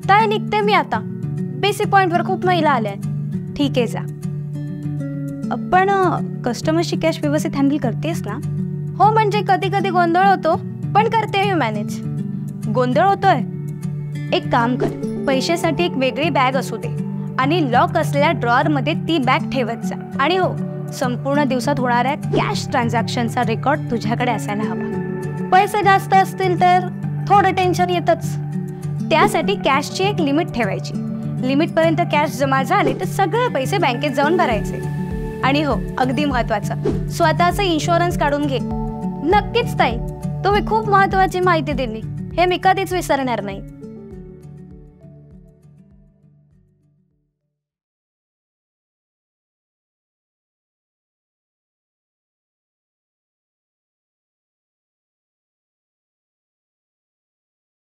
ताई निघते मी आता. बेसिक पॉइंटवर खूप महिला आल्या. ठीक आहे जा. पण कस्टमरची कॅश व्यवस्थित हँडल करतेस ना? हो म्हणजे कधी कधी गोंधळ होतो, पण करते मी मॅनेज. गोंधळ होतोय? एक काम कर, पैशासाठी एक वेगळी बॅग असू दे आणि लॉक असलेल्या ड्रॉअरमध्ये ती बॅग ठेवत जा. आणि हो, संपूर्ण दिवसात होणाऱ्या कॅश ट्रान्झॅक्शनचा रेकॉर्ड तुझ्याकडे असायला हवा. पैसे जास्त असतील तर थोडं टेन्शन येतच. त्यासाठी कॅशची एक लिमिट ठेवायची. लिमिटपर्यंत कॅश जमा झाले तर सगळे पैसे बँकेत जाऊन भरायचे. आणि हो, अगदी महत्त्वाचं, स्वतःचं इन्शुरन्स काढून घे. नक्कीच ताई, तुम्ही खूप महत्त्वाची माहिती दिली. हे मी कधीच विसरणार नाही.